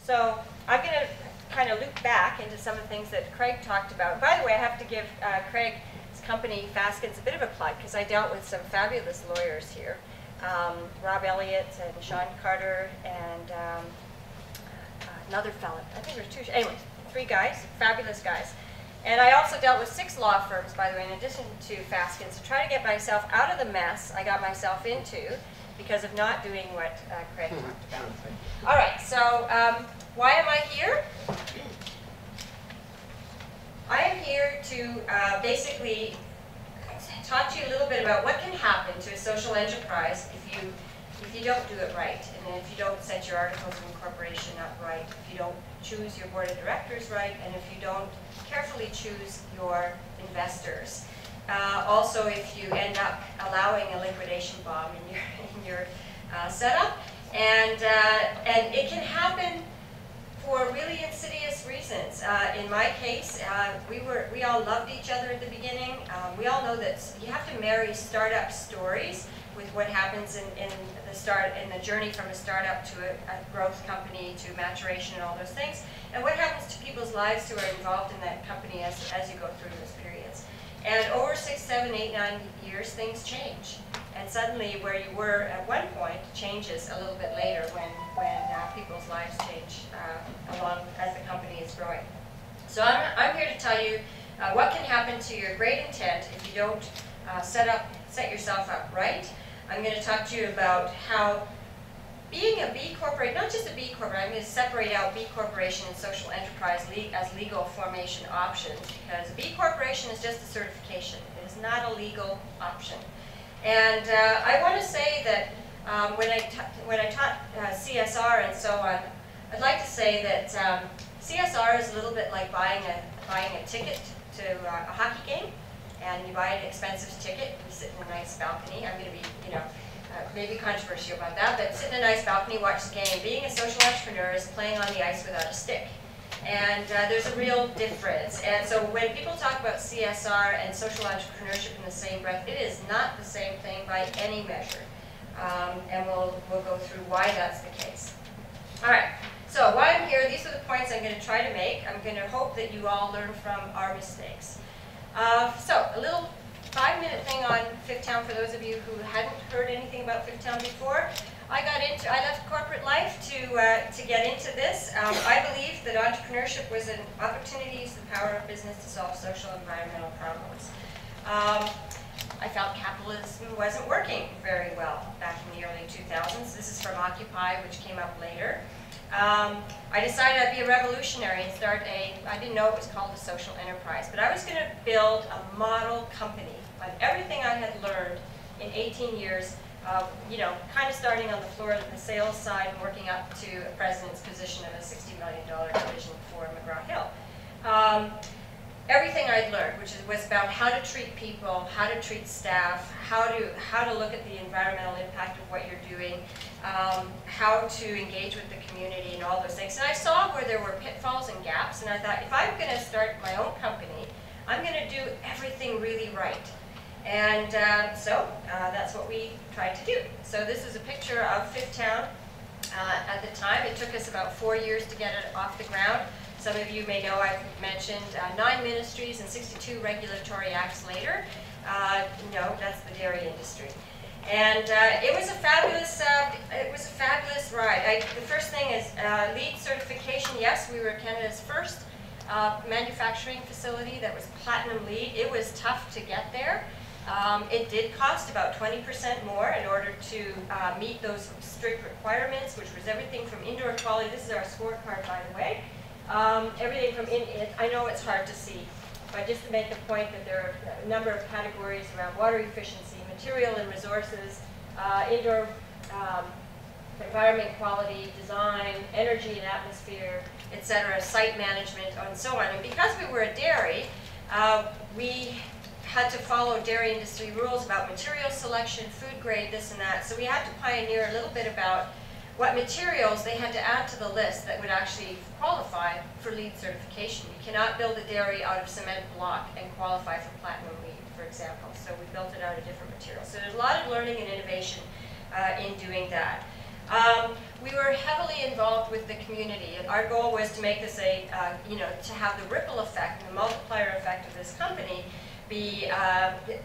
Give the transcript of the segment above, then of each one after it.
So I'm going to kind of loop back into some of the things that Craig talked about. By the way, I have to give Craig's company, Faskin's, a bit of a plug, because I dealt with some fabulous lawyers here. Rob Elliott and Sean Carter and another fellow. I think there were two. Anyway, 3 guys, fabulous guys. And I also dealt with 6 law firms, by the way, in addition to Faskin's, to try to get myself out of the mess I got myself into because of not doing what Craig talked about. All right, so why am I here? I am here to basically talk to you a little bit about what can happen to a social enterprise if you don't do it right, and if you don't set your articles of incorporation up right, if you don't choose your board of directors right, and if you don't carefully choose your investors. Also, if you end up allowing a liquidation bomb in your setup, and it can happen for really insidious reasons. In my case, we all loved each other at the beginning. We all know that you have to marry startup stories with what happens in the journey from a startup to a growth company to maturation and all those things, and what happens to people's lives who are involved in that company as you go through those periods. And over 6, 7, 8, 9 years, things change. And suddenly, where you were at one point changes a little bit later when people's lives change along as the company is growing. So I'm here to tell you what can happen to your great intent if you don't set yourself up right. I'm going to talk to you about how being a B corporation, not just a B corporation, I'm going to separate out B corporation and social enterprise as legal formation options, because B corporation is just a certification. It is not a legal option. And I want to say that when I taught CSR and so on, I'd like to say that CSR is a little bit like buying a ticket to a hockey game, and you buy an expensive ticket, you sit in a nice balcony. I'm going to be, maybe controversial about that, but sit in a nice balcony, watch the game. Being a social entrepreneur is playing on the ice without a stick. And there's a real difference. And so when people talk about CSR and social entrepreneurship in the same breath, it is not the same thing by any measure. And we'll go through why that's the case. All right, so why I'm here, these are the points I'm going to try to make. I'm going to hope that you all learn from our mistakes. So a little 5-minute thing on Fifth Town for those of you who hadn't heard anything about Fifth Town before. I left corporate life to get into this. I believe that entrepreneurship was an opportunity to use the power of business to solve social and environmental problems. I felt capitalism wasn't working very well back in the early 2000s. This is from Occupy, which came up later. I decided I'd be a revolutionary and start I didn't know it was called a social enterprise, but I was going to build a model company on everything I had learned in 18 years, kind of starting on the floor of the sales side and working up to a president's position of a $60 million division for McGraw-Hill. Everything I'd learned, which was about how to treat people, how to treat staff, how to look at the environmental impact of what you're doing, how to engage with the community and all those things. And I saw where there were pitfalls and gaps, and I thought, if I'm going to start my own company, I'm going to do everything really right. And so that's what we tried to do. So this is a picture of Fifth Town at the time. It took us about 4 years to get it off the ground. Some of you may know I've mentioned 9 ministries and 62 regulatory acts later. No, that's the dairy industry. And it was a fabulous ride. The first thing is LEED certification. Yes, we were Canada's first manufacturing facility that was platinum LEED. It was tough to get there. It did cost about 20% more in order to meet those strict requirements, which was everything from indoor quality. This is our scorecard, by the way. Everything from I know it's hard to see, but just to make the point that there are a number of categories around water efficiency, material and resources, indoor environment quality, design, energy and atmosphere, etc., site management, and so on. And because we were a dairy, we had to follow dairy industry rules about material selection, food grade, this and that. So we had to pioneer a little bit about what materials they had to add to the list that would actually qualify for LEED certification. You cannot build a dairy out of cement block and qualify for platinum LEED, for example. So we built it out of different materials. So there's a lot of learning and innovation in doing that. We were heavily involved with the community. Our goal was to make this a, to have the ripple effect and the multiplier effect of this company be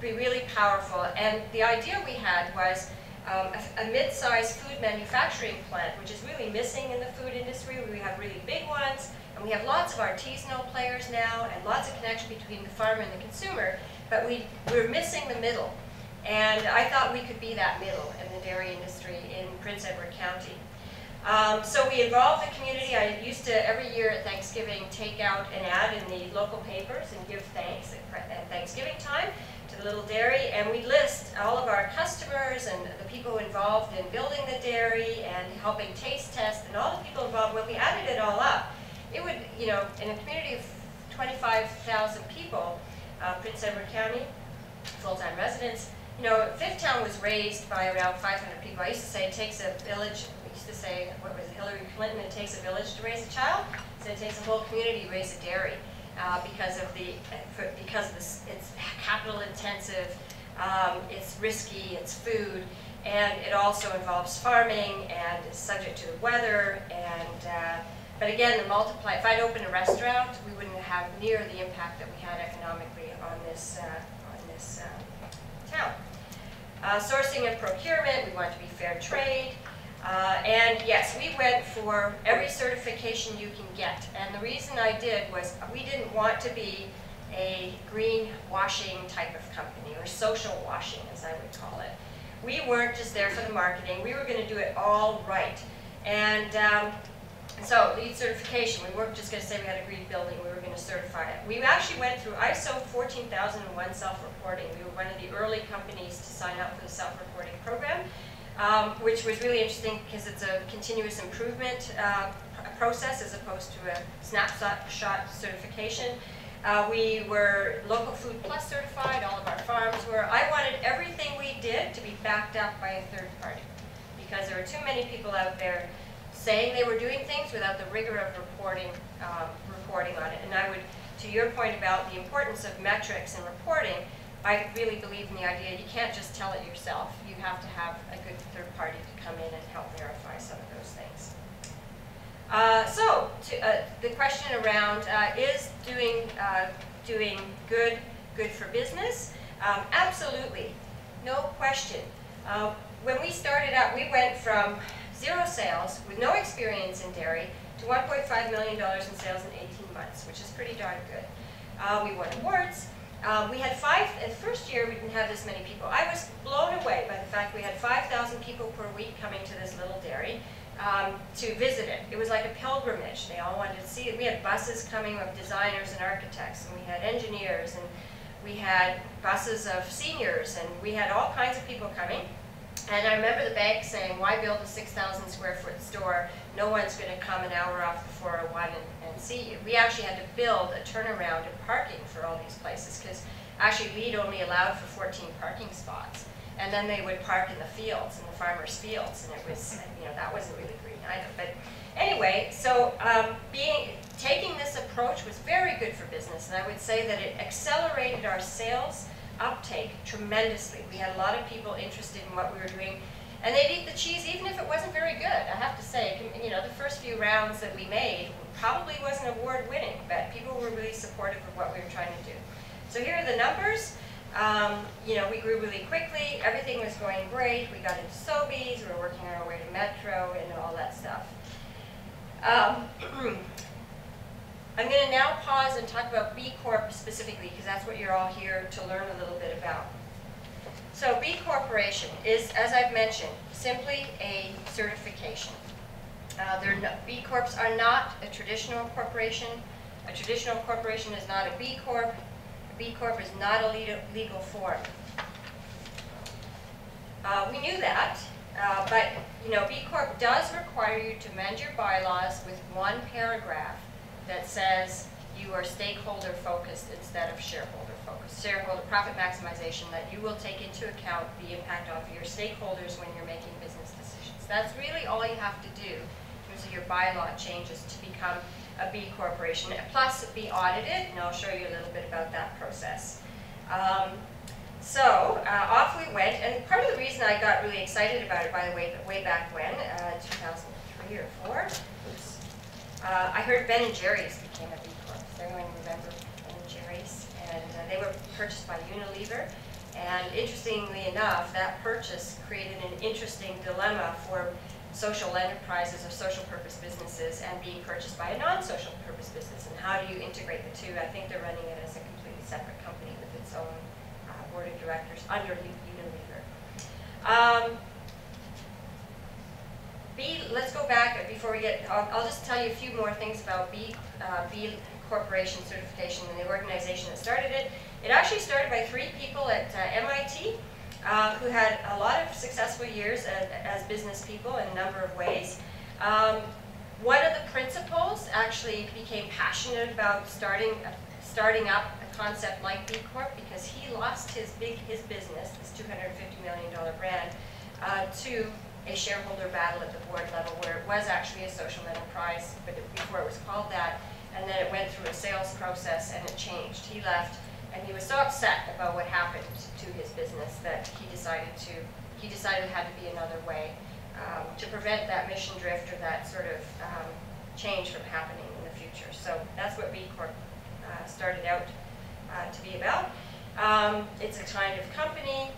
really powerful. And the idea we had was a mid-sized food manufacturing plant, which is really missing in the food industry. We have really big ones, and we have lots of artisanal players now, and lots of connection between the farmer and the consumer, but we're missing the middle. And I thought we could be that middle in the dairy industry in Prince Edward County. So we involved the community. I used to, every year at Thanksgiving, take out an ad in the local papers and give thanks at Thanksgiving time to the little dairy, and we list all of our customers and the people involved in building the dairy and helping taste test and all the people involved. When we added it all up, it would, in a community of 25,000 people, Prince Edward County, full-time residents, Fifth Town was raised by around 500 people. I used to say it takes a village. We used to say, what was it, Hillary Clinton, it takes a village to raise a child. So it takes a whole community to raise a dairy because it's capital intensive, it's risky, it's food, and it also involves farming and is subject to the weather. And but again, the multiply. If I'd opened a restaurant, we wouldn't have near the impact that we had economically on this town. Sourcing and procurement, we want to be fair trade. And yes, we went for every certification you can get. And the reason I did was we didn't want to be a green washing type of company, or social washing, as I would call it. We weren't just there for the marketing. We were going to do it all right. And so LEED certification, we weren't just going to say we had a green building, we were going to certify it. We actually went through ISO 14001 self-reporting. We were one of the early companies to sign up for the self-reporting program, which was really interesting because it's a continuous improvement process as opposed to a snapshot certification. We were Local Food Plus certified, all of our farms were. I wanted everything we did to be backed up by a third party because there were too many people out there saying they were doing things without the rigor of reporting on it. And I would, to your point about the importance of metrics and reporting, I really believe in the idea you can't just tell it yourself. You have to have a good third party to come in and help verify some of those things. The question around is doing good for business? Absolutely, no question. When we started out, we went from 0 sales with no experience in dairy to $1.5 million in sales in 18 months, which is pretty darn good. We won awards. We had in the first year we didn't have this many people. I was blown away by the fact we had 5,000 people per week coming to this little dairy to visit it. It was like a pilgrimage. They all wanted to see it. We had buses coming of designers and architects, and we had engineers, and we had buses of seniors, and we had all kinds of people coming. And I remember the bank saying, why build a 6,000 square foot store? No one's going to come an hour off the 401 and see you. We actually had to build a turnaround and parking for all these places because actually LEED only allowed for 14 parking spots. And then they would park in the fields, in the farmers' fields, and it was, that wasn't really green either. But anyway, so taking this approach was very good for business, and I would say that it accelerated our sales uptake tremendously. We had a lot of people interested in what we were doing, and they'd eat the cheese even if it wasn't very good. I have to say, the first few rounds that we made probably wasn't award-winning, but people were really supportive of what we were trying to do. So here are the numbers. We grew really quickly. Everything was going great. We got into Sobeys. We were working our way to Metro and all that stuff. I'm going to now pause and talk about B Corp specifically because that's what you're all here to learn a little bit about. So B Corporation is, as I've mentioned, simply a certification. B Corps are not a traditional corporation. A traditional corporation is not a B Corp. A B Corp is not a legal form. We knew that, but B Corp does require you to amend your bylaws with one paragraph that says you are stakeholder focused instead of shareholder focused. Shareholder profit maximization, that you will take into account the impact of your stakeholders when you're making business decisions. That's really all you have to do in terms of your bylaw changes to become a B corporation, plus be audited, and I'll show you a little bit about that process. So off we went, and part of the reason I got really excited about it, by the way back when, 2003 or 4, oops, I heard Ben & Jerry's became a B Corp. Does everyone remember Ben & Jerry's? And they were purchased by Unilever. And interestingly enough, that purchase created an interesting dilemma for social enterprises or social purpose businesses and being purchased by a non-social purpose business. And how do you integrate the two? I think they're running it as a completely separate company with its own board of directors under Unilever. Let's go back before we get, I'll just tell you a few more things about B Corporation certification and the organization that started it. It actually started by 3 people at MIT who had a lot of successful years as business people in a number of ways. One of the principals actually became passionate about starting up a concept like B Corp because he lost his business, this $250 million brand, to a shareholder battle at the board level where it was actually a social enterprise, but before it was called that, and then it went through a sales process and it changed. He left, and he was so upset about what happened to his business that he decided it had to be another way to prevent that mission drift or that sort of change from happening in the future. So that's what B Corp started out to be about. It's a kind of company,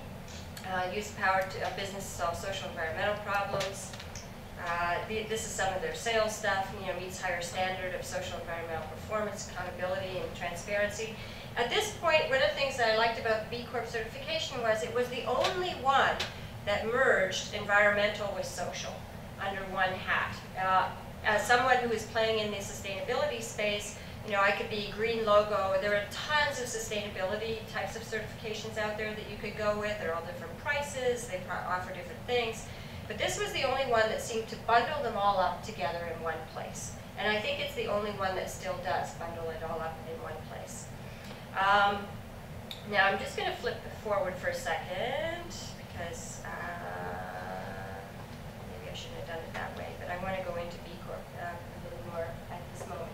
use power to a business to solve social and environmental problems. This is some of their sales stuff, meets higher standard of social and environmental performance, accountability, and transparency. At this point, one of the things that I liked about the B Corp certification was it was the only one that merged environmental with social under one hat. As someone who is playing in the sustainability space, I could be green logo. There are tons of sustainability types of certifications out there that you could go with. They're all different prices. They offer different things. But this was the only one that seemed to bundle them all up together in one place. And I think it's the only one that still does bundle it all up in one place. Now I'm just going to flip forward for a second because maybe I shouldn't have done it that way, but I want to go into B Corp a little more at this moment.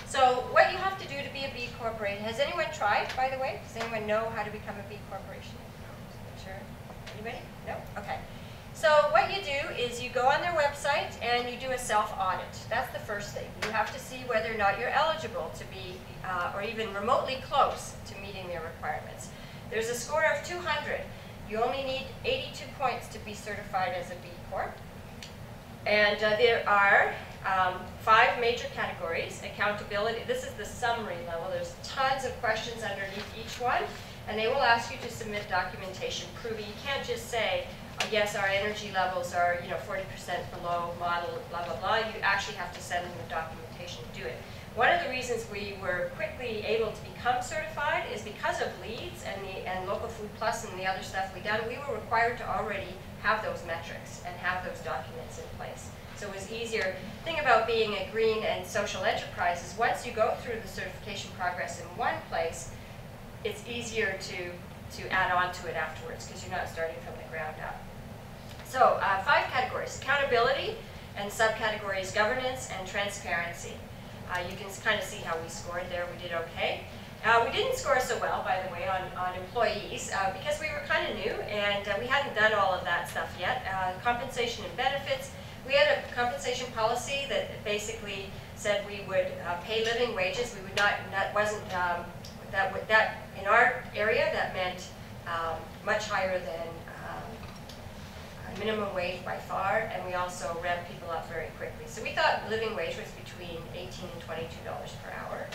So what you have to do to be a B Corporation, has anyone tried, by the way? Does anyone know how to become a B Corporation? Sure? Anybody? No? Okay. So what you do is you go on their website and you do a self-audit. That's the first thing. You have to see whether or not you're eligible to be, or even remotely close to meeting their requirements. There's a score of 200. You only need 82 points to be certified as a B Corp. And there are 5 major categories. Accountability, this is the summary level. There's tons of questions underneath each one, and they will ask you to submit documentation proving. You can't just say, oh, yes, our energy levels are 40% below model, blah, blah, blah. You actually have to send them the documentation to do it. One of the reasons we were quickly able to become certified is because of LEEDs and Local Food Plus and the other stuff we done. We were required to already have those metrics and have those documents in place. So it was easier. The thing about being a green and social enterprise is once you go through the certification progress in one place, it's easier to add on to it afterwards because you're not starting from the ground up. So 5 categories: accountability, and subcategories governance and transparency. You can kind of see how we scored there. We did okay. We didn't score so well, by the way, on employees because we were kind of new and we hadn't done all of that stuff yet. Compensation and benefits. We had a compensation policy that basically said we would pay living wages. We would not. That wasn't that in our area. That meant much higher than minimum wage by far, and we also ramp people up very quickly. So we thought living wage was between $18 and $22 per hour.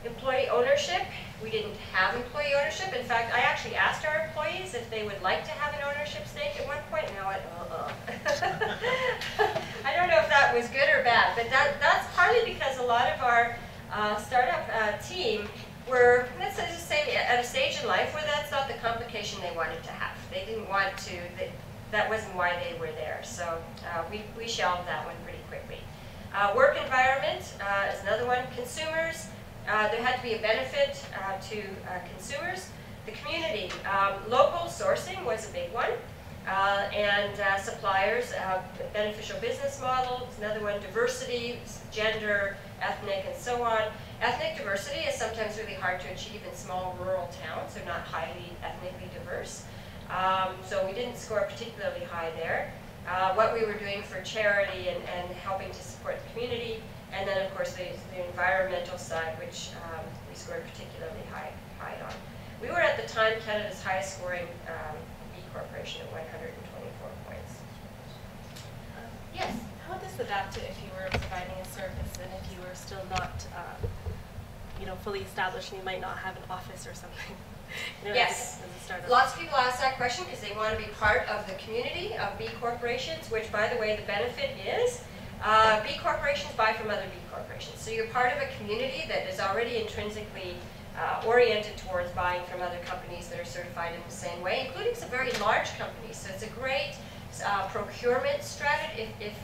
Employee ownership, we didn't have employee ownership. In fact, I actually asked our employees if they would like to have an ownership stake at one point, and I went, I don't know if that was good or bad, but that's partly because a lot of our startup team were, let's just say, at a stage in life where that's not the complication they wanted to have. They didn't want to, that wasn't why they were there. So we shelved that one pretty quickly. Work environment is another one. Consumers, there had to be a benefit to consumers. The community, local sourcing was a big one. Suppliers, beneficial business model, another one, diversity, gender, ethnic, and so on. Ethnic diversity is sometimes really hard to achieve in small rural towns. They're not highly ethnically diverse. So we didn't score particularly high there. What we were doing for charity and helping to support the community, and then of course the environmental side, which we scored particularly high on. We were at the time Canada's highest scoring B Corporation at 124 points. Yes? How would this adapt to if you were providing a service and if you were still not fully established and you might not have an office or something? Yes. Lots of people ask that question because they want to be part of the community of B corporations, which, by the way, the benefit is B corporations buy from other B corporations. So you're part of a community that is already intrinsically oriented towards buying from other companies that are certified in the same way, including some very large companies. So it's a great procurement strategy. If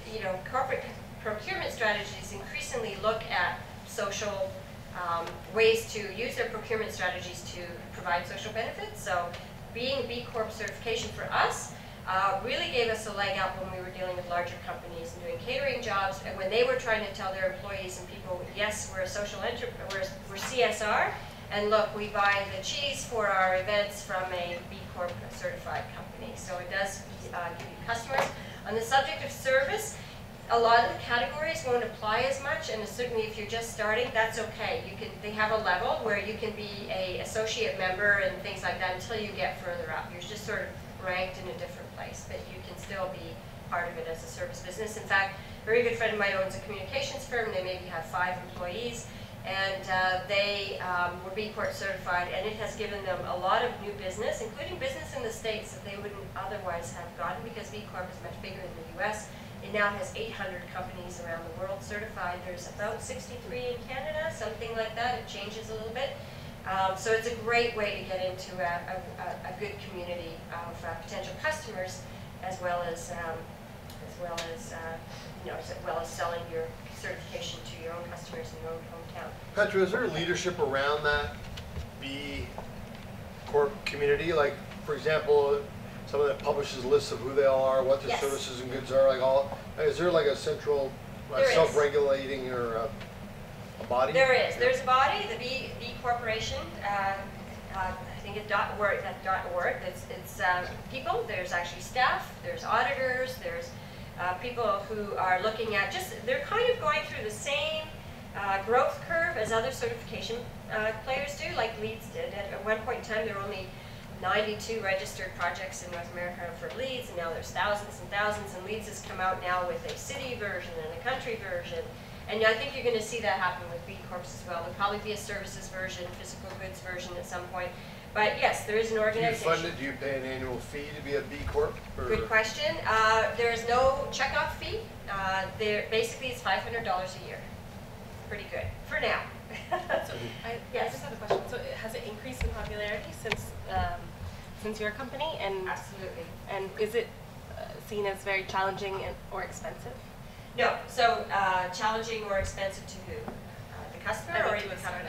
corporate procurement strategies increasingly look at social ways to use their procurement strategies to provide social benefits. So being B Corp certification for us really gave us a leg up when we were dealing with larger companies and doing catering jobs, and when they were trying to tell their employees and people, yes, we're a social enterprise, we're CSR, and look, we buy the cheese for our events from a B Corp certified company. So it does give you customers. On the subject of service, a lot of the categories won't apply as much, and certainly if you're just starting, that's okay. They have a level where you can be an associate member and things like that until you get further up. You're just sort of ranked in a different place, but you can still be part of it as a service business. In fact, a very good friend of mine owns a communications firm. They maybe have 5 employees, and they were B Corp certified, and it has given them a lot of new business, including business in the States that they wouldn't otherwise have gotten because B Corp is much bigger in the US. It now has 800 companies around the world certified. There's about 63 in Canada, something like that. It changes a little bit. So it's a great way to get into a good community of potential customers, as well as selling your certification to your own customers in your own hometown. Petra, is there leadership around that B Corp community? Like, for example, someone that publishes lists of who they all are, what their Yes. services and goods are, is there like a central self-regulating or a body? There is. There's a body, the B Corporation. I think it's .org. It's people. There's actually staff. There's auditors. There's people who are looking at they're kind of going through the same growth curve as other certification players do, like LEEDS did. At one point in time, there were only 92 registered projects in North America for LEEDS, and now there's thousands and thousands, and LEEDS has come out now with a city version and a country version. And I think you're going to see that happen with B Corps as well. There'll probably be a services version, physical goods version at some point. But yes, there is an organization. Do you fund it? Do you pay an annual fee to be a B Corp? Or? Good question. There is no checkoff fee. Basically, it's $500 a year. Pretty good for now. So I just have a question. So has it increased in popularity since your company? And Absolutely. And is it seen as very challenging or expensive? No. So challenging or expensive to who? The customer or even the company?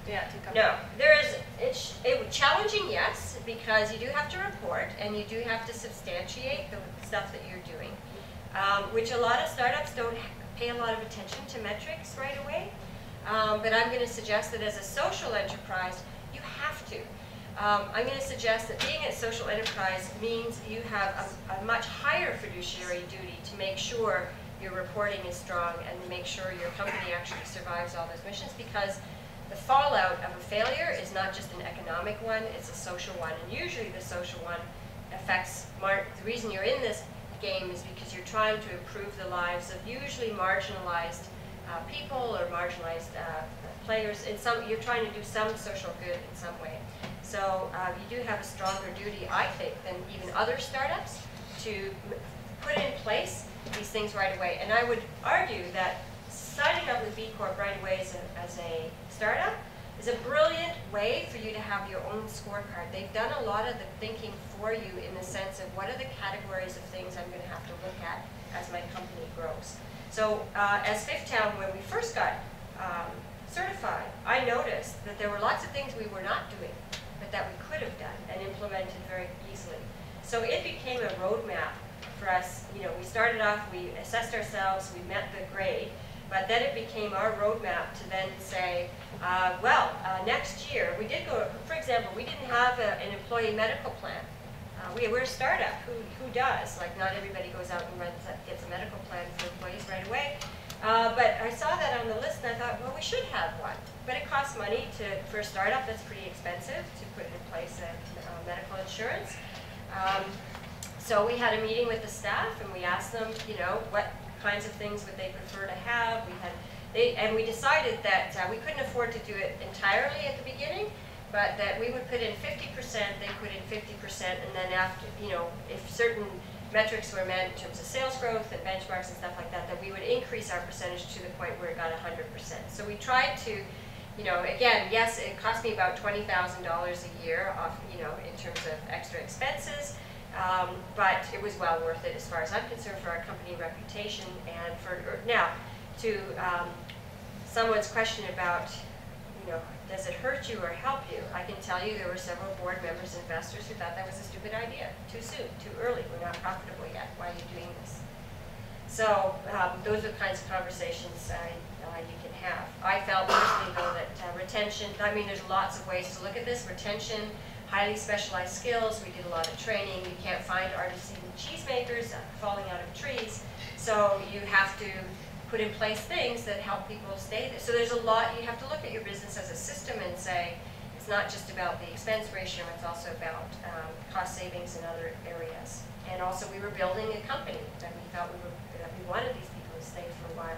Yeah, to company. No. It's challenging, yes, because you do have to report and you do have to substantiate the stuff that you're doing, which a lot of startups don't pay a lot of attention to metrics right away. But I'm going to suggest that as a social enterprise, you have to. I'm going to suggest that being a social enterprise means you have a much higher fiduciary duty to make sure your reporting is strong and to make sure your company actually survives all those missions, because the fallout of a failure is not just an economic one, it's a social one. And usually the social one affects, the reason you're in this game is because you're trying to improve the lives of usually marginalized people or marginalized players. You're trying to do some social good in some way. So you do have a stronger duty, I think, than even other startups to put in place these things right away. And I would argue that signing up with B Corp right away as a startup is a brilliant way for you to have your own scorecard. They've done a lot of the thinking for you in the sense of what are the categories of things I'm going to have to look at as my company grows. So as Fifth Town, when we first got certified, I noticed that there were lots of things we were not doing, but that we could have done and implemented very easily. So it became a roadmap for us. You know, we started off, we assessed ourselves, we met the grade, but then it became our roadmap to then say, next year, we did go, for example, we didn't have an employee medical plan. We're a startup. Who does? Like, not everybody goes out and gets a medical plan for employees right away. But I saw that on the list and I thought, well, we should have one. But it costs money for a startup. That's pretty expensive to put in place a medical insurance. So we had a meeting with the staff and we asked them, you know, what kinds of things would they prefer to have. And we decided that we couldn't afford to do it entirely at the beginning, but that we would put in 50%, they put in 50%, and then after, you know, if certain metrics were met in terms of sales growth and benchmarks and stuff like that, that we would increase our percentage to the point where it got 100%. So we tried to, you know, again, yes, it cost me about $20,000 a year off, you know, in terms of extra expenses, but it was well worth it as far as I'm concerned for our company reputation and now to someone's question about, you know, does it hurt you or help you? I can tell you there were several board members and investors who thought that was a stupid idea. Too soon, too early, we're not profitable yet. Why are you doing this? So those are the kinds of conversations you can have. I felt personally though that retention, I mean there's lots of ways to look at this. Retention, highly specialized skills, we did a lot of training. You can't find artisan cheesemakers falling out of trees. So you have to put in place things that help people stay there. So there's a lot, you have to look at your business as a system and say, it's not just about the expense ratio, it's also about cost savings in other areas. And also we were building a company that we felt that we wanted these people to stay for a while.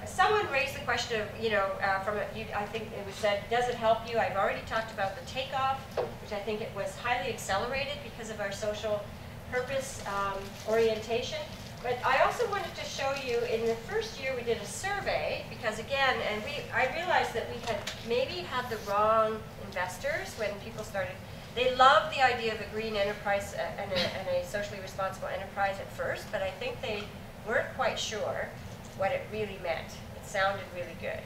Someone raised the question of, you know, I think it was said, does it help you? I've already talked about the takeoff, which I think it was highly accelerated because of our social purpose orientation. But I also wanted to show you, in the first year we did a survey, because again, I realized that we had maybe had the wrong investors when people started. They loved the idea of a green enterprise and a socially responsible enterprise at first, but I think they weren't quite sure what it really meant. It sounded really good.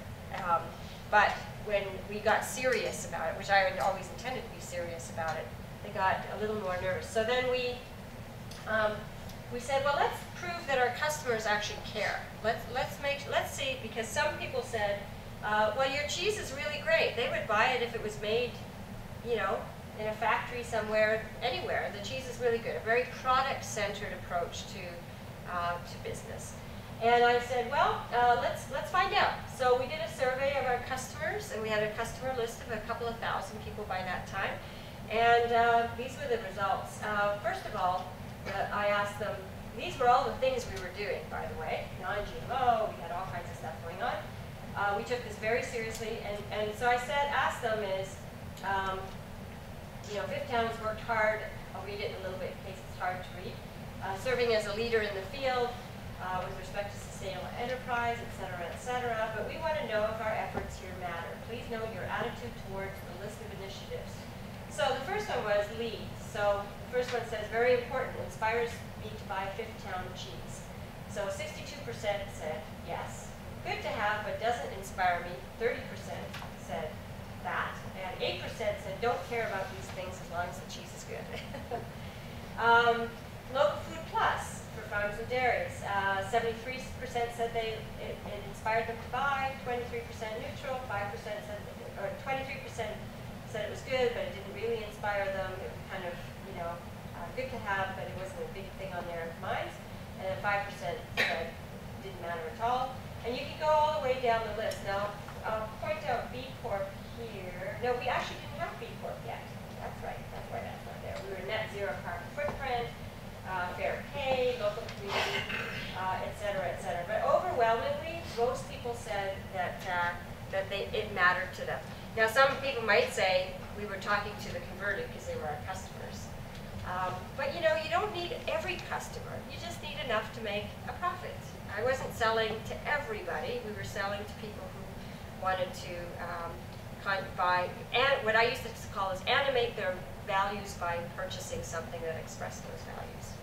But when we got serious about it, which I had always intended to be serious about it, they got a little more nervous. So then we said, well, let's prove that our customers actually care. Let's see, because some people said, well, your cheese is really great. They would buy it if it was made, you know, in a factory somewhere, anywhere. The cheese is really good. A very product-centered approach to business. And I said, well, let's find out. So we did a survey of our customers, and we had a customer list of a couple of thousand people by that time. And these were the results. First of all, I asked them, these were all the things we were doing, by the way. Non-GMO, we had all kinds of stuff going on. We took this very seriously, and so I asked them is, you know, Fifth Town's worked hard. I'll read it in a little bit in case it's hard to read. Serving as a leader in the field with respect to sustainable enterprise, et cetera, but we want to know if our efforts here matter. Please note your attitude towards the list of initiatives. So the first one was lead. So the first one says, very important, inspires me to buy Fifth Town cheese. So 62% said yes. Good to have, but doesn't inspire me. 30% said that. And 8% said don't care about these things as long as the cheese is good. Local food plus for farms and dairies. 73% said it inspired them to buy. 23% neutral. 5% said, or 23% said it was good, but it didn't really inspire them. It was kind of, you know, good to have, but it wasn't a big thing on their minds. And then 5% said it didn't matter at all. And you can go all the way down the list. Now, I'll point out B Corp here. No, we actually didn't have B Corp yet. That's right. That's why that's not there. We were net zero carbon footprint, fair pay, local community, et cetera, et cetera. But overwhelmingly, most people said that it mattered to them. Now, some people might say we were talking to the converted because they were our customers. But you know, you don't need every customer. You just need enough to make a profit. I wasn't selling to everybody. We were selling to people who wanted to buy, and what I used to call is animate their values by purchasing something that expressed those values.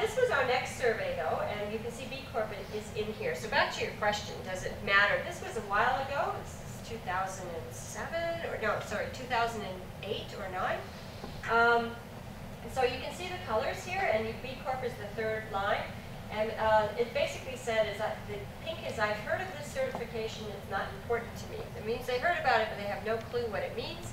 This was our next survey though, and you can see B Corp is in here. So back to your question, does it matter? This was a while ago. This is 2000. 2007, or no, sorry, 2008 or 9. And so you can see the colors here, and B Corp is the third line. And it basically said is that the pink is, I've heard of this certification, it's not important to me. It means they heard about it, but they have no clue what it means.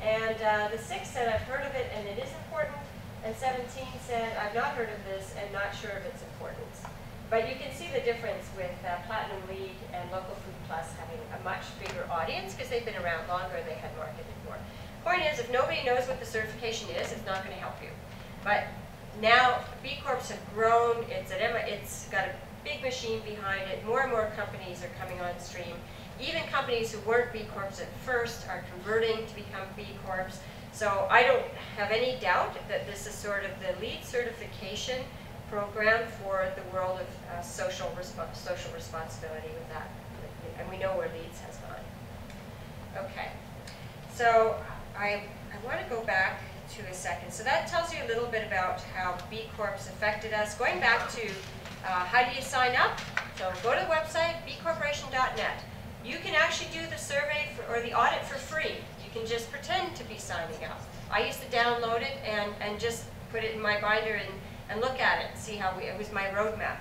And the 6 said, I've heard of it, and it is important. And 17 said, I've not heard of this, and not sure of its importance. But you can see the difference with Platinum Lead and Local Food Plus having a much bigger audience because they've been around longer, they had marketed more. Point is, if nobody knows what the certification is, it's not going to help you. But now B Corps have grown, it's got a big machine behind it, more and more companies are coming on stream. Even companies who weren't B Corps at first are converting to become B Corps. So I don't have any doubt that this is sort of the lead certification program for the world of social responsibility with that. And we know where Leeds has gone. Okay, so I want to go back to a second. So that tells you a little bit about how B Corps affected us. Going back to how do you sign up? So go to the website, bcorporation.net. You can actually do the survey or the audit for free. You can just pretend to be signing up. I used to download it and just put it in my binder and look at it, see how it was my roadmap.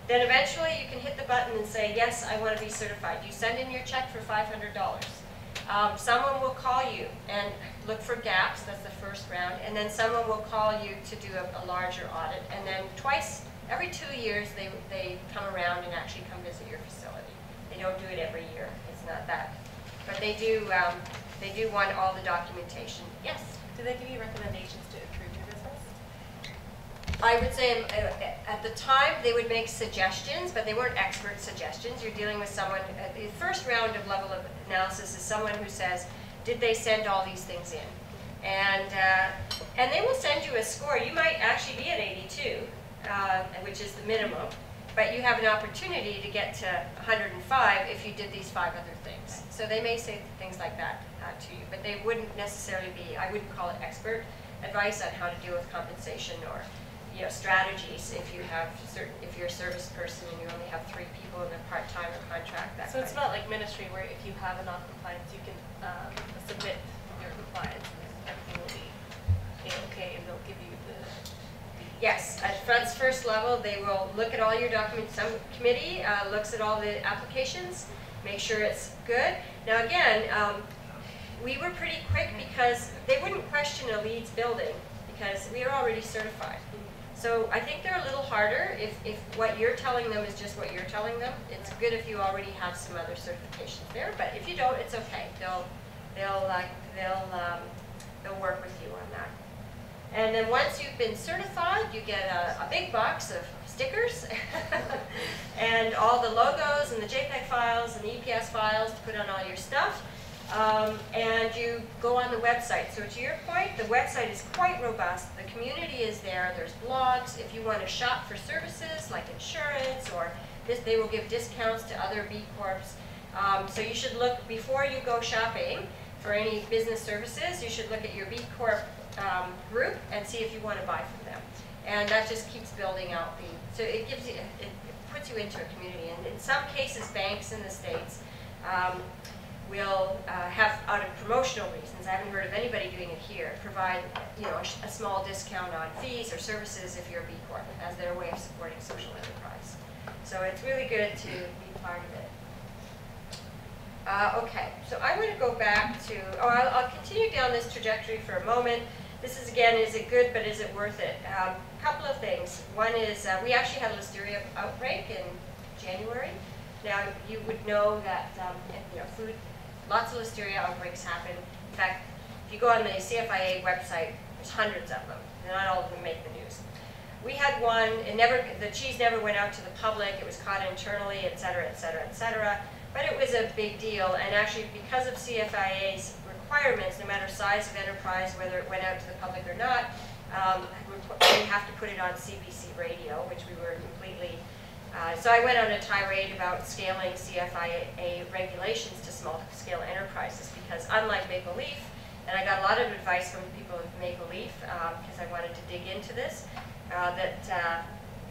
Then eventually you can hit the button and say, yes, I want to be certified. You send in your check for $500. Someone will call you and look for gaps, that's the first round, and then someone will call you to do a larger audit. And then every 2 years, they come around and actually come visit your facility. They don't do it every year, it's not that. But they do want all the documentation. Yes? Do they give you recommendations to improve your business? I would say at the time they would make suggestions, but they weren't expert suggestions. You're dealing with someone, the first round of level of analysis is someone who says, did they send all these things in? And they will send you a score. You might actually be at 82, which is the minimum, but you have an opportunity to get to 105 if you did these 5 other things. So they may say things like that to you, but they wouldn't necessarily be, I wouldn't call it expert advice on how to deal with compensation or strategies if you're a service person and you only have 3 people in a part-time or contract. So it's not like ministry where if you have a non-compliance, you can submit your compliance and everything will be okay and they'll give you the... Yes, at Front's first level, they will look at all your documents. Some committee looks at all the applications, make sure it's good. Now again, we were pretty quick because they wouldn't question a Leeds building because we are already certified. So I think they're a little harder if what you're telling them is just what you're telling them. It's good if you already have some other certifications there, but if you don't, it's okay. They'll work with you on that. And then once you've been certified, you get a big box of stickers and all the logos and the JPEG files and the EPS files to put on all your stuff. And you go on the website. So to your point, the website is quite robust. The community is there. There's blogs. If you want to shop for services like insurance or this, they will give discounts to other B Corps. So you should look, before you go shopping for any business services, you should look at your B Corp group and see if you want to buy from them. And that just keeps building out so it gives you, it puts you into a community. And in some cases, banks in the States will have, out of promotional reasons, I haven't heard of anybody doing it here, provide a small discount on fees or services if you're a B Corp as their way of supporting social enterprise. So it's really good to be part of it. Okay, so I'm going to go back to, I'll continue down this trajectory for a moment. This is, again, is it good, but is it worth it? A couple of things. One is we actually had a listeria outbreak in January. Now, you would know that lots of listeria outbreaks happen. In fact, if you go on the CFIA website, there's hundreds of them. Not all of them make the news. We had one, the cheese never went out to the public. It was caught internally, et cetera, et cetera, et cetera. But it was a big deal, and actually because of CFIA's requirements, no matter size of enterprise, whether it went out to the public or not, we have to put it on CBC radio, which we were completely... so I went on a tirade about scaling CFIA regulations to small-scale enterprises because unlike Maple Leaf, and I got a lot of advice from people with Maple Leaf because I wanted to dig into this,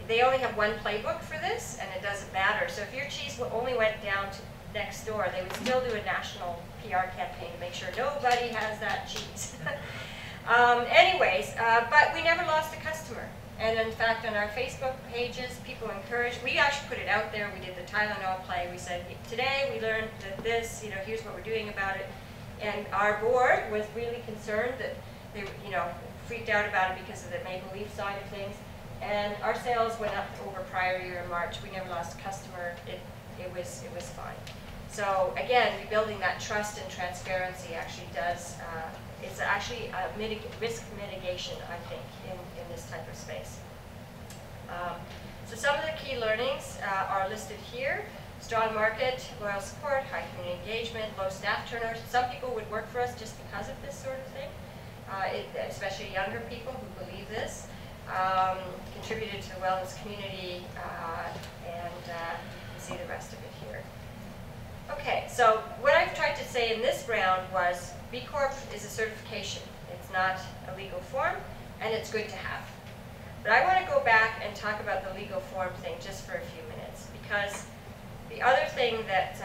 they only have one playbook for this, and it doesn't matter. So if your cheese only went down to next door, they would still do a national PR campaign to make sure nobody has that cheese. Anyways, but we never lost a customer. And in fact, on our Facebook pages, people encouraged, we actually put it out there, we did the Tylenol play, we said, today we learned that this, here's what we're doing about it. And our board was really concerned that they, freaked out about it because of the Maple Leaf side of things. And our sales went up over prior year in March. We never lost a customer. It was fine. So again, rebuilding that trust and transparency actually does, it's actually a risk mitigation, I think, in this type of space. So some of the key learnings are listed here. Strong market, loyal support, high community engagement, low staff turnover. Some people would work for us just because of this sort of thing, especially younger people who believe this. Contributed to the wellness community, and you can see the rest of it here. Okay, so what I've tried to say in this round was B Corp is a certification. It's not a legal form, and it's good to have. But I want to go back and talk about the legal form thing just for a few minutes, because the other thing that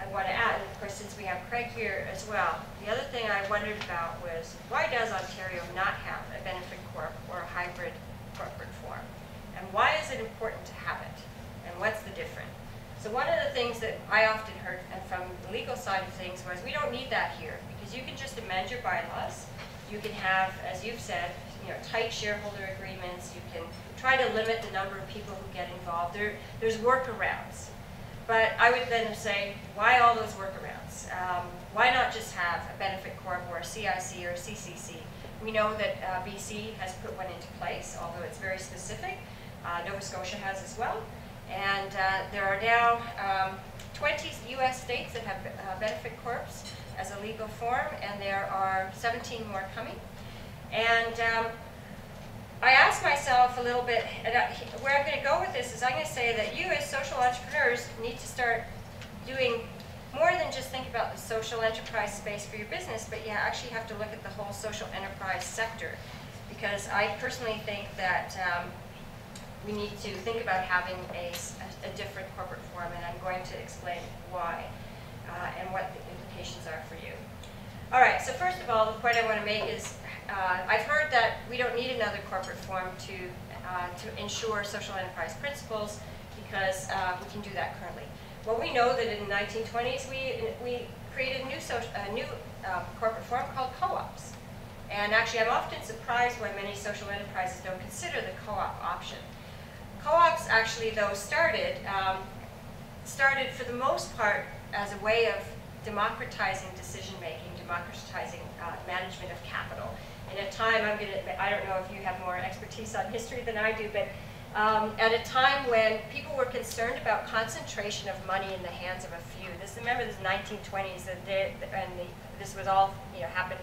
I want to add, and of course since we have Craig here as well, the other thing I wondered about was, why does Ontario not have a benefit corp or a hybrid corporate form? And why is it important to have it? And what's the difference? So one of the things that I often heard from the legal side of things was, we don't need that here, because you can just amend your bylaws. You can have, as you've said, tight shareholder agreements. You can try to limit the number of people who get involved. There's workarounds. But I would then say, why all those workarounds? Why not just have a benefit corp or a CIC or a CCC? We know that BC has put one into place, although it's very specific. Nova Scotia has as well. And there are now 20 US states that have benefit corps as a legal form, and there are 17 more coming. And I asked myself a little bit, and where I'm going to go with this is I'm going to say that you as social entrepreneurs need to start doing more than just think about the social enterprise space for your business, but you actually have to look at the whole social enterprise sector. Because I personally think that we need to think about having a different corporate form, and I'm going to explain why and what the implications are for you. All right, so first of all, the point I want to make is I've heard that we don't need another corporate form to ensure social enterprise principles, because we can do that currently. Well, we know that in the 1920s we created a new corporate form called co-ops. And actually, I'm often surprised why many social enterprises don't consider the co-op option. Co-ops actually, though, started for the most part as a way of democratizing decision-making, democratizing management of capital. In a time, I don't know if you have more expertise on history than I do, but at a time when people were concerned about concentration of money in the hands of a few. Remember this 1920s, this was all happened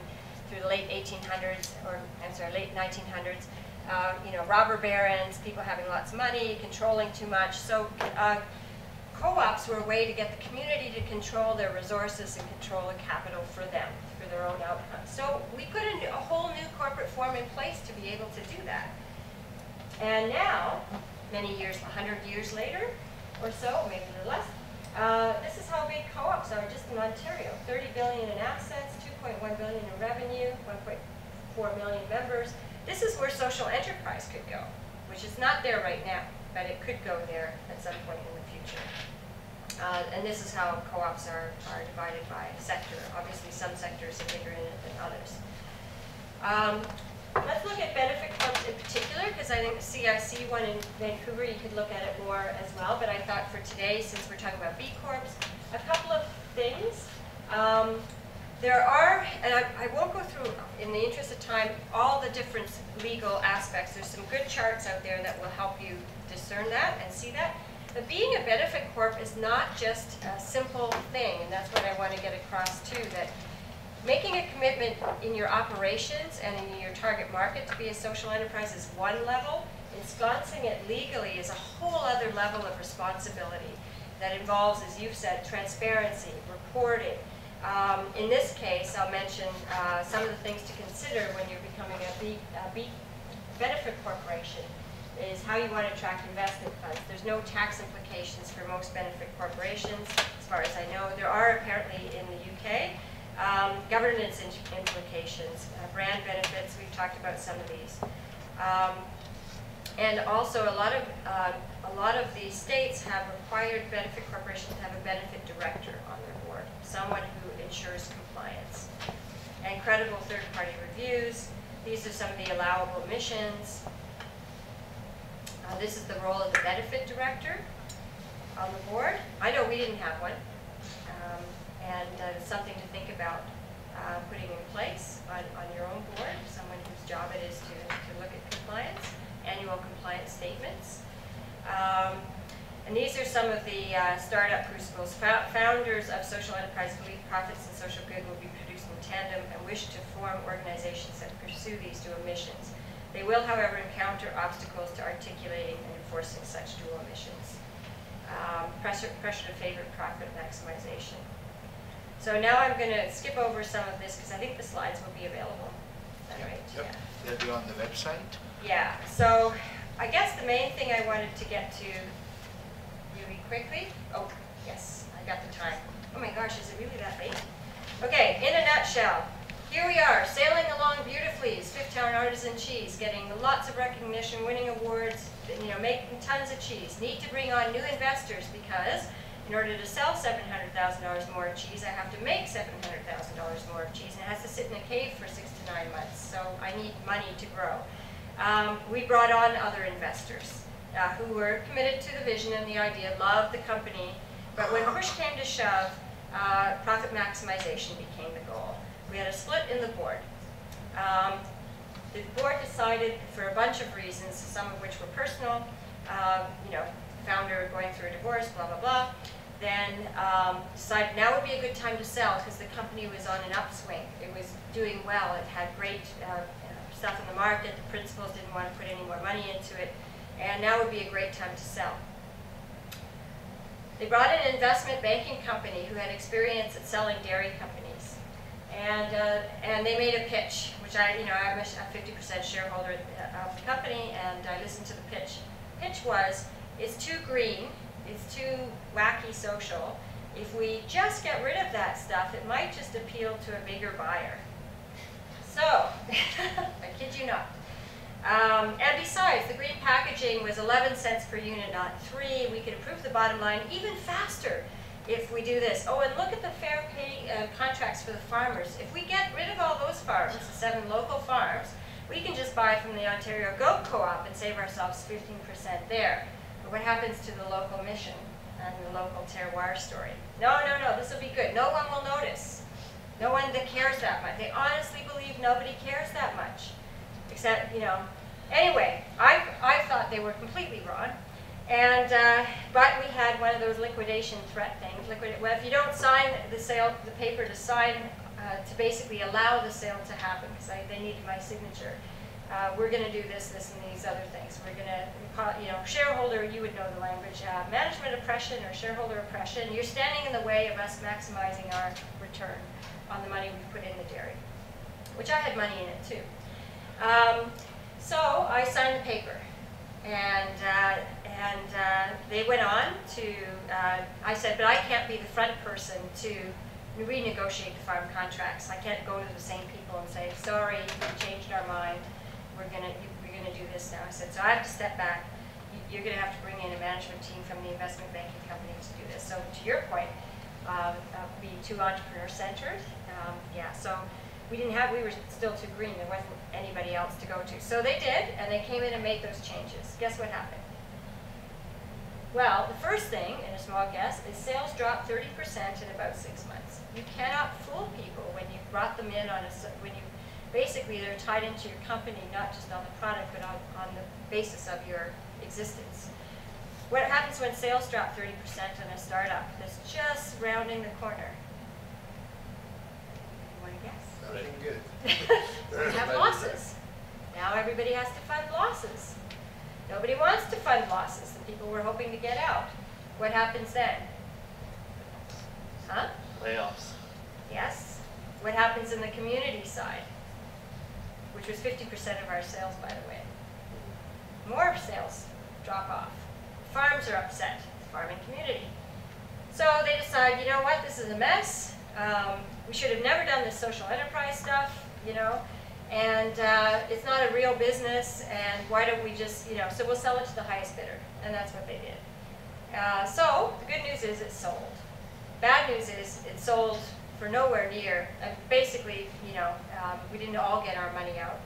through the late 1800s, or I'm sorry, late 1900s. Robber barons, people having lots of money, controlling too much. So co-ops were a way to get the community to control their resources and control the capital for them, for their own outcomes. So we put a whole new corporate form in place to be able to do that. And now, many years, 100 years later or so, maybe a little less, this is how big co-ops are just in Ontario. 30 billion in assets, 2.1 billion in revenue, 1.4 million members. This is where social enterprise could go, which is not there right now, but it could go there at some point in the future. And this is how co-ops are divided by sector. Obviously, some sectors are bigger in it than others. Let's look at benefit corps in particular, because I think the CIC one in Vancouver, you could look at it more as well. But I thought for today, since we're talking about B Corps, a couple of things. There are, and I won't go through, in the interest of time, all the different legal aspects. There's some good charts out there that will help you discern that and see that. But being a benefit corp is not just a simple thing, and that's what I want to get across too, that making a commitment in your operations and in your target market to be a social enterprise is one level. Ensconcing it legally is a whole other level of responsibility that involves, as you've said, transparency, reporting. In this case, I'll mention some of the things to consider when you're becoming a B benefit corporation. is how you want to attract investment funds. There's no tax implications for most benefit corporations, as far as I know. There are apparently in the UK. Governance implications, brand benefits, we've talked about some of these. And also a lot of the states have required benefit corporations to have a benefit director on their board, someone who ensures compliance. And credible third-party reviews. These are some of the allowable emissions. This is the role of the benefit director on the board. I know we didn't have one, and it's something to think about putting in place on your own board, someone whose job it is to look at compliance, annual compliance statements. And these are some of the startup crucibles. Founders of social enterprise believe profits and social good will be produced in tandem and wish to form organizations that pursue these dual missions. They will, however, encounter obstacles to articulating and enforcing such dual missions. Pressure to favor profit maximization. So now I'm going to skip over some of this because I think the slides will be available. Is that right? Yep. Yeah. They'll be on the website. Yeah. So I guess the main thing I wanted to get to really quickly. Oh, yes, I got the time. Oh my gosh, is it really that late? Okay, in a nutshell. Here we are, sailing along beautifully as Fifth Town Artisan Cheese, getting lots of recognition, winning awards, making tons of cheese. Need to bring on new investors because in order to sell $700,000 more of cheese, I have to make $700,000 more of cheese, and it has to sit in a cave for 6 to 9 months. So I need money to grow. We brought on other investors who were committed to the vision and the idea, loved the company, but when push came to shove, profit maximization became the goal. We had a split in the board. The board decided, for a bunch of reasons, some of which were personal, founder going through a divorce, blah, blah, blah, then decided now would be a good time to sell because the company was on an upswing. It was doing well. It had great stuff in the market. The principals didn't want to put any more money into it, and now would be a great time to sell. They brought in an investment banking company who had experience at selling dairy companies. And they made a pitch, which I'm a 50% shareholder of the company, and I listened to the pitch. Pitch was, it's too green, it's too wacky social. If we just get rid of that stuff, it might just appeal to a bigger buyer. So, I kid you not. And besides, the green packaging was 11 cents per unit, not 3. We could improve the bottom line even faster if we do this. Oh, and look at the fair pay contracts for the farmers. If we get rid of all those farms, the 7 local farms, we can just buy from the Ontario Goat Co-op and save ourselves 15% there. But what happens to the local mission and the local terroir story? No, this will be good. No one will notice. No one that cares that much. They honestly believe nobody cares that much. Except, Anyway, I thought they were completely wrong. And, but we had one of those liquidation threat things. Well, if you don't sign the paper to sign, to basically allow the sale to happen, because they needed my signature, we're going to do this, and these other things. We're going to, shareholder, you would know the language, management oppression or shareholder oppression. You're standing in the way of us maximizing our return on the money we put in the dairy, which I had money in it too. So I signed the paper. And they went on to, I said, but I can't be the front person to renegotiate the farm contracts. I can't go to the same people and say, sorry, we changed our mind. We're gonna do this now. I said, so I have to step back. You're gonna have to bring in a management team from the investment banking company to do this. So to your point, be too entrepreneur-centered. So we were still too green. There wasn't anybody else to go to. So they did, and they came in and made those changes. Guess what happened? Well, the first thing, in a small guess, is sales dropped 30% in about 6 months. You cannot fool people when you brought them in basically they're tied into your company, not just on the product, but on the basis of your existence. What happens when sales drop 30% in a startup that's just rounding the corner? You want to guess? Nothing good. We have losses. Now everybody has to fund losses. Nobody wants to fund losses. The people were hoping to get out. What happens then? Huh? Layoffs. Yes. What happens in the community side? Which was 50% of our sales, by the way. more sales drop off. Farms are upset, farming community. So they decide, you know what, this is a mess. We should have never done this social enterprise stuff, you know, and it's not a real business, and why don't we just, you know, so we'll sell it to the highest bidder, and that's what they did. So the good news is it sold. Bad news is it sold for nowhere near, basically, you know, we didn't all get our money out.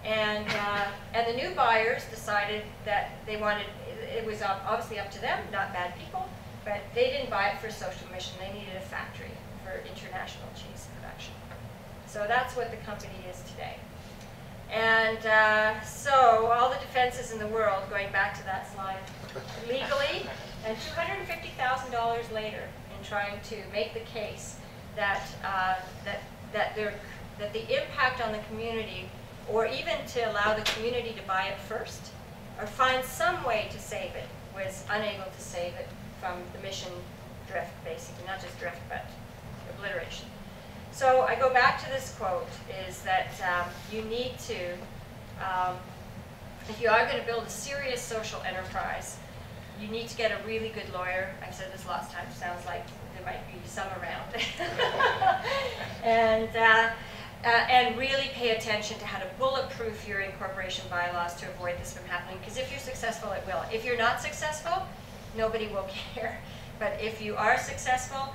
And the new buyers decided that they wanted, it was obviously up to them, not bad people, but they didn't buy it for social mission. They needed a factory for international cheese production. So that's what the company is today. And so all the defenses in the world, going back to that slide, legally, and $250,000 later in trying to make the case that, that the impact on the community, or even to allow the community to buy it first, or find some way to save it, was unable to save it from the mission drift, basically, not just drift, but obliteration. So I go back to this quote, is that you need to, if you are going to build a serious social enterprise, you need to get a really good lawyer. I've said this lots of times, sounds like there might be some around. And really pay attention to how to bulletproof your incorporation bylaws to avoid this from happening. Because if you're successful, it will. If you're not successful, nobody will care. But if you are successful,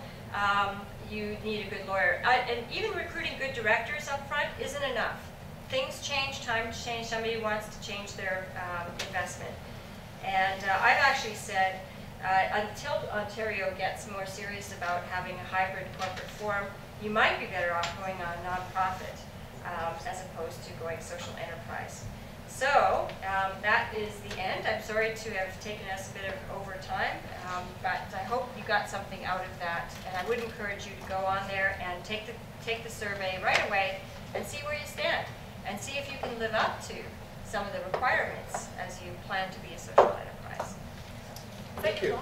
you need a good lawyer. And even recruiting good directors up front isn't enough. Things change, times change, somebody wants to change their investment. And I've actually said, until Ontario gets more serious about having a hybrid corporate form, you might be better off going on nonprofit as opposed to going social enterprise. So that is the end. I'm sorry to have taken us a bit of overtime, but I hope you got something out of that. And I would encourage you to go on there and take the survey right away and see where you stand, and see if you can live up to some of the requirements as you plan to be a social enterprise. Thank you.